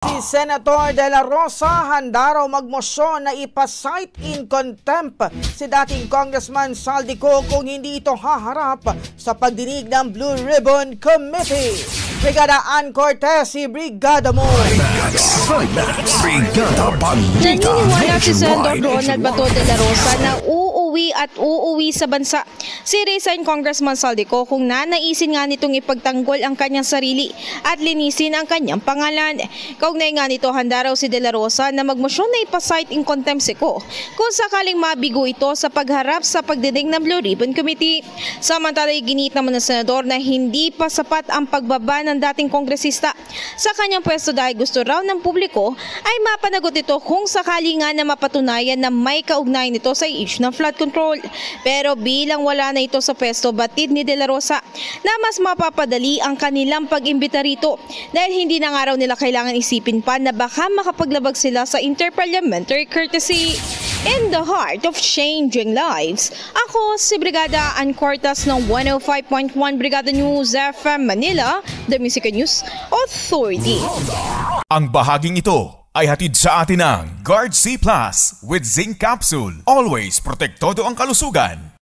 Si Senator De La Rosa handa raw magmosyon na ipa-cite in contempt si dating Congressman Saldico kung hindi ito haharap sa pagdinig ng Blue Ribbon Committee. Brigada Ann Cortez, si Brigada mo. Brigada Balita. Naniniwala si Senator Ronald Bato De La Rosa na uuwi sa bansa si resign Congressman Saldico kung nanaisin nga nitong ipagtanggol ang kanyang sarili at linisin ang kanyang pangalan. Kaugnay nga nito, handa raw si De La Rosa na magmosyon na ipasite in contempt si Ko kung sakaling mabigo ito sa pagharap sa pagdinig ng Blue Ribbon Committee. Samantala, ginit naman ng senador na hindi pa sapat ang pagbaba ng dating kongresista sa kanyang pwesto dahil gusto raw ng publiko ay mapanagot ito kung sakali nga na mapatunayan na may kaugnayan nito sa issue ng flood control. Pero bilang wala na ito sa pwesto, batid ni De La Rosa na mas mapapadali ang kanilang pag-imbita rito dahil hindi na nga raw nila kailangan isipin pa na baka makapaglabag sila sa interparliamentary courtesy. In the heart of changing lives, ako si Brigada Ann Cortez ng 105.1 Brigada News FM Manila, The Music News Authority. Ang bahaging ito ay hatid sa atin ng Guard C Plus with Zinc Capsule. Always protektado ang kalusugan.